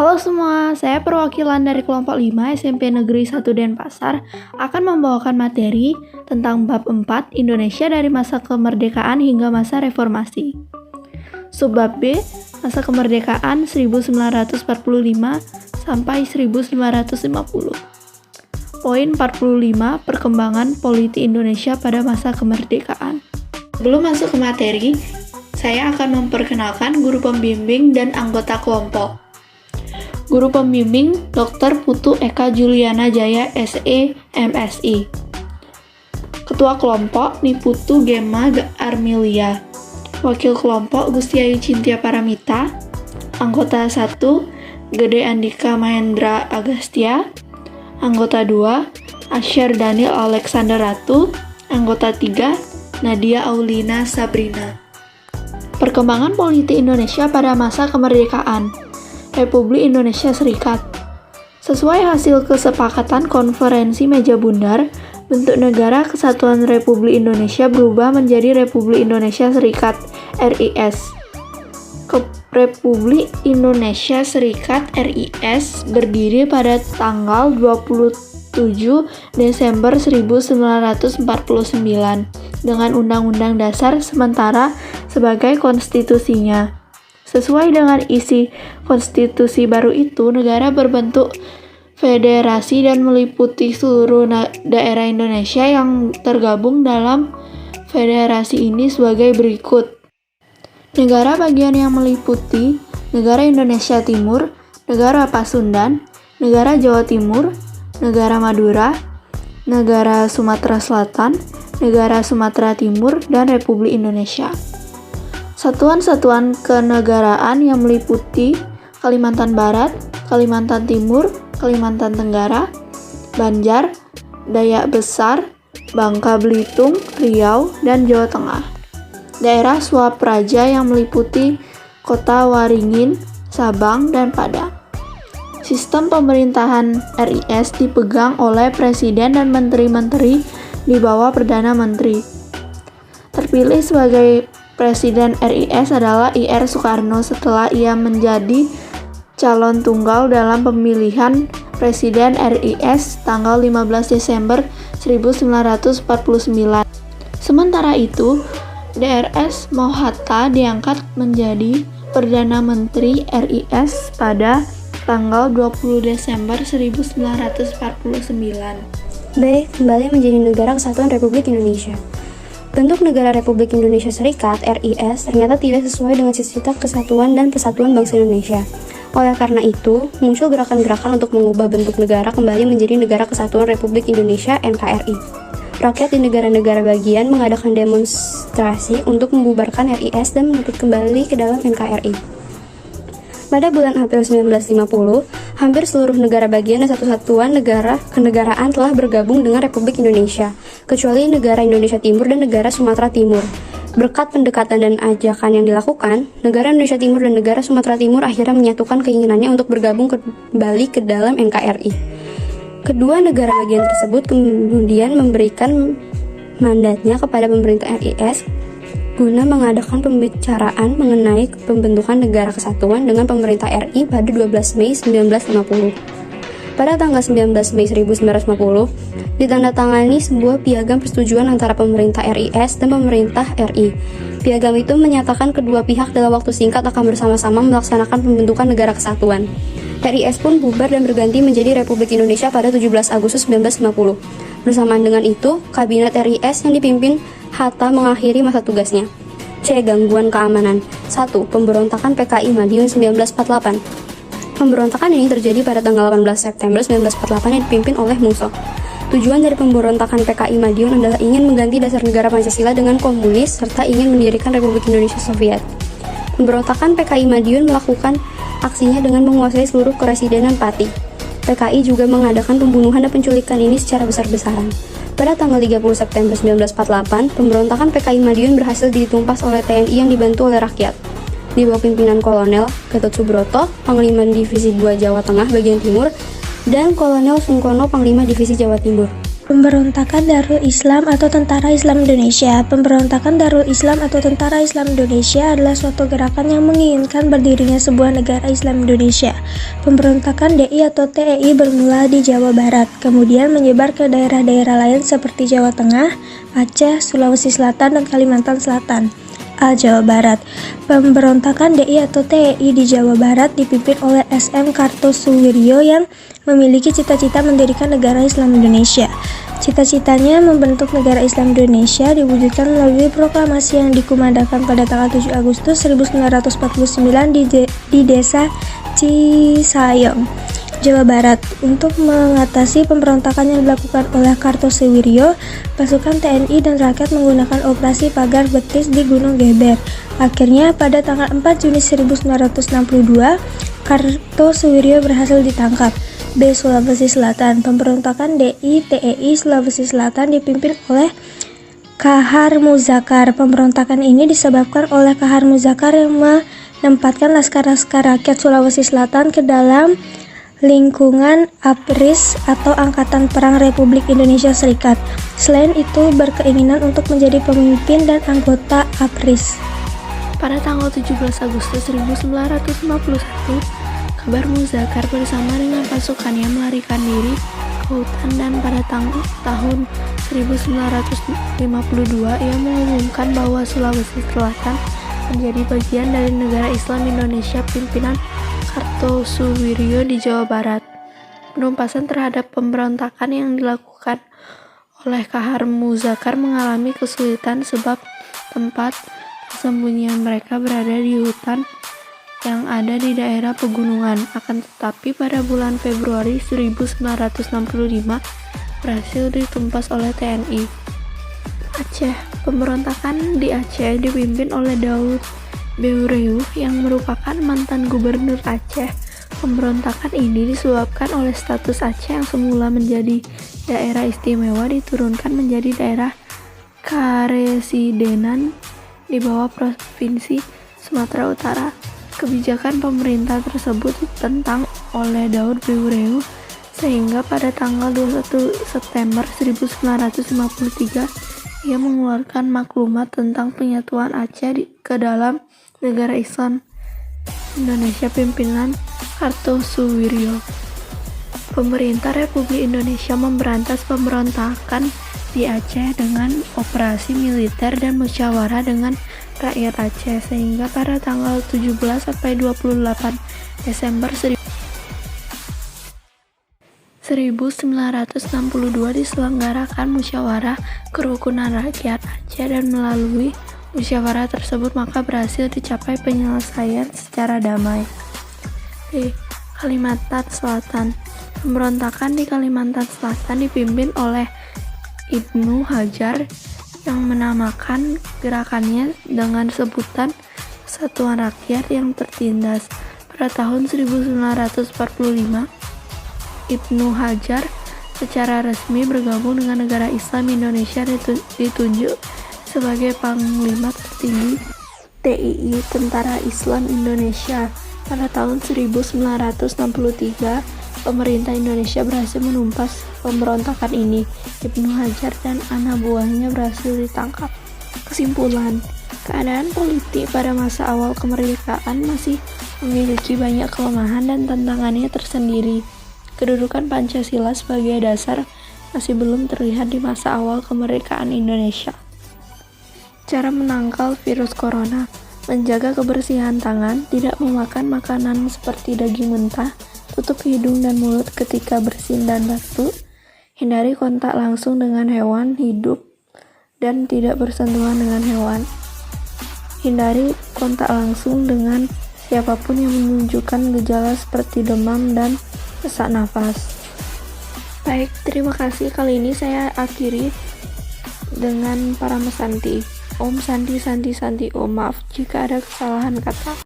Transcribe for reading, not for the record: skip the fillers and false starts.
Halo semua, saya perwakilan dari kelompok 5 SMP Negeri 1 Denpasar akan membawakan materi tentang bab 4 Indonesia dari masa kemerdekaan hingga masa reformasi. Subbab B, masa kemerdekaan 1945 sampai 1950. Poin 45, perkembangan politik Indonesia pada masa kemerdekaan. Sebelum masuk ke materi, saya akan memperkenalkan guru pembimbing dan anggota kelompok. Guru pembimbing Dr. Putu Eka Juliana Jaya SE MSI. Ketua kelompok Niputu Gema Armilia. Wakil kelompok Gustiayu Cintia Paramita. Anggota 1 Gede Andika Mahendra Agastya. Anggota 2 Asyar Daniel Alexander Ratu. Anggota 3 Nadia Aulina Sabrina. Perkembangan politik Indonesia pada masa kemerdekaan. Republik Indonesia Serikat. Sesuai hasil kesepakatan konferensi meja bundar, bentuk negara kesatuan Republik Indonesia berubah menjadi Republik Indonesia Serikat (RIS). Republik Indonesia Serikat (RIS) berdiri pada tanggal 27 Desember 1949 dengan Undang-Undang Dasar sementara sebagai konstitusinya. Sesuai dengan isi konstitusi baru itu, negara berbentuk federasi dan meliputi seluruh daerah Indonesia yang tergabung dalam federasi ini sebagai berikut. Negara bagian yang meliputi Negara Indonesia Timur, Negara Pasundan, Negara Jawa Timur, Negara Madura, Negara Sumatera Selatan, Negara Sumatera Timur, dan Republik Indonesia. Satuan-satuan kenegaraan yang meliputi Kalimantan Barat, Kalimantan Timur, Kalimantan Tenggara, Banjar, Dayak Besar, Bangka Belitung, Riau, dan Jawa Tengah. Daerah Swapraja yang meliputi Kota Waringin, Sabang, dan Padang. Sistem pemerintahan RIS dipegang oleh Presiden dan Menteri-Menteri di bawah Perdana Menteri. Terpilih sebagai Presiden RIS adalah IR Soekarno setelah ia menjadi calon tunggal dalam pemilihan Presiden RIS tanggal 15 Desember 1949. Sementara itu, DRS Mohatta diangkat menjadi Perdana Menteri RIS pada tanggal 20 Desember 1949. B. Kembali menjadi Negara Kesatuan Republik Indonesia. Bentuk Negara Republik Indonesia Serikat (RIS) ternyata tidak sesuai dengan cita-cita kesatuan dan persatuan bangsa Indonesia. Oleh karena itu, muncul gerakan-gerakan untuk mengubah bentuk negara kembali menjadi Negara Kesatuan Republik Indonesia (NKRI). Rakyat di negara-negara bagian mengadakan demonstrasi untuk membubarkan RIS dan menuntut kembali ke dalam NKRI. Pada bulan April 1950, hampir seluruh negara bagian dan satu-satuan negara kenegaraan telah bergabung dengan Republik Indonesia, kecuali negara Indonesia Timur dan negara Sumatera Timur. Berkat pendekatan dan ajakan yang dilakukan, negara Indonesia Timur dan negara Sumatera Timur akhirnya menyatukan keinginannya untuk bergabung kembali ke dalam NKRI. Kedua negara bagian tersebut kemudian memberikan mandatnya kepada pemerintah RIS guna mengadakan pembicaraan mengenai pembentukan negara kesatuan dengan pemerintah RI pada 12 Mei 1950. Pada tanggal 19 Mei 1950, ditandatangani sebuah piagam persetujuan antara pemerintah RIS dan pemerintah RI. Piagam itu menyatakan kedua pihak dalam waktu singkat akan bersama-sama melaksanakan pembentukan negara kesatuan. RIS pun bubar dan berganti menjadi Republik Indonesia pada 17 Agustus 1950. Bersamaan dengan itu, Kabinet RIS yang dipimpin Hatta mengakhiri masa tugasnya. C. Gangguan keamanan. 1. Pemberontakan PKI Madiun 1948. Pemberontakan ini terjadi pada tanggal 18 September 1948 yang dipimpin oleh Musso. Tujuan dari pemberontakan PKI Madiun adalah ingin mengganti dasar negara Pancasila dengan komunis serta ingin mendirikan Republik Indonesia Soviet. Pemberontakan PKI Madiun melakukan aksinya dengan menguasai seluruh keresidenan Pati. PKI juga mengadakan pembunuhan dan penculikan ini secara besar-besaran. Pada tanggal 30 September 1948, pemberontakan PKI Madiun berhasil ditumpas oleh TNI yang dibantu oleh rakyat. Di bawah pimpinan Kolonel Gatot Subroto, Panglima Divisi 2 Jawa Tengah bagian timur, dan Kolonel Sungkono, Panglima Divisi Jawa Timur. Pemberontakan Darul Islam atau Tentara Islam Indonesia. Pemberontakan Darul Islam atau Tentara Islam Indonesia adalah suatu gerakan yang menginginkan berdirinya sebuah negara Islam Indonesia. Pemberontakan DI atau TEI bermula di Jawa Barat, kemudian menyebar ke daerah-daerah lain seperti Jawa Tengah, Aceh, Sulawesi Selatan, dan Kalimantan Selatan. Jawa Barat. Pemberontakan DI atau TEI di Jawa Barat dipimpin oleh SM Kartosuwiryo yang memiliki cita-cita mendirikan negara Islam Indonesia. Cita-citanya membentuk negara Islam Indonesia diwujudkan melalui proklamasi yang dikumandangkan pada tanggal 7 Agustus 1949 di desa Cisayong, Jawa Barat. Untuk mengatasi pemberontakan yang dilakukan oleh Kartosuwiryo, pasukan TNI dan rakyat menggunakan operasi pagar betis di Gunung Geber. Akhirnya pada tanggal 4 Juni 1962, Kartosuwiryo berhasil ditangkap. B. Sulawesi Selatan. Pemberontakan DI TEI Sulawesi Selatan dipimpin oleh Kahar Muzakar. Pemberontakan ini disebabkan oleh Kahar Muzakar yang menempatkan laskar-laskar rakyat Sulawesi Selatan ke dalam lingkungan APRIS atau Angkatan Perang Republik Indonesia Serikat. Selain itu berkeinginan untuk menjadi pemimpin dan anggota APRIS. Pada tanggal 17 Agustus 1951, Kahar Muzakar bersama dengan pasukannya melarikan diri ke hutan, dan pada tahun 1952 ia mengumumkan bahwa Sulawesi Selatan menjadi bagian dari negara Islam Indonesia pimpinan Kartosuwiryo di Jawa Barat. Penumpasan terhadap pemberontakan yang dilakukan oleh Kahar Muzakar mengalami kesulitan sebab tempat persembunyian mereka berada di hutan yang ada di daerah pegunungan. Akan tetapi pada bulan Februari 1965 berhasil ditumpas oleh TNI. Aceh. Pemberontakan di Aceh dipimpin oleh Daud Beureuh yang merupakan mantan gubernur Aceh. Pemberontakan ini disebabkan oleh status Aceh yang semula menjadi daerah istimewa diturunkan menjadi daerah karesidenan di bawah Provinsi Sumatera Utara. Kebijakan pemerintah tersebut ditentang oleh Daud Beureuh sehingga pada tanggal 21 September 1953 ia mengeluarkan maklumat tentang penyatuan Aceh ke dalam negara Islam Indonesia pimpinan Kartosuwiryo. Pemerintah Republik Indonesia memberantas pemberontakan di Aceh dengan operasi militer dan musyawarah dengan rakyat Aceh, sehingga pada tanggal 17 sampai 28 Desember 1962 diselenggarakan musyawarah kerukunan rakyat Aceh, dan melalui musyawarah tersebut maka berhasil dicapai penyelesaian secara damai. Di Kalimantan Selatan. Pemberontakan di Kalimantan Selatan dipimpin oleh Ibnu Hajar yang menamakan gerakannya dengan sebutan Persatuan Rakyat yang Tertindas. Pada tahun 1945, Ibnu Hajar secara resmi bergabung dengan negara Islam Indonesia, ditunjuk sebagai Panglima Tertinggi TII Tentara Islam Indonesia. Pada tahun 1963, pemerintah Indonesia berhasil menumpas pemberontakan ini. Ibnu Hajar dan anak buahnya berhasil ditangkap. Kesimpulan, keadaan politik pada masa awal kemerdekaan masih memiliki banyak kelemahan dan tantangannya tersendiri. Kedudukan Pancasila sebagai dasar masih belum terlihat di masa awal kemerdekaan Indonesia. Cara menangkal virus corona: menjaga kebersihan tangan, tidak memakan makanan seperti daging mentah, tutup hidung dan mulut ketika bersin dan batuk, hindari kontak langsung dengan hewan hidup dan tidak bersentuhan dengan hewan. Hindari kontak langsung dengan siapapun yang menunjukkan gejala seperti demam dan sesak nafas. Baik, terima kasih. Kali ini saya akhiri dengan Paramasanti. Om Santi Santi Santi Om. Maaf jika ada kesalahan kata.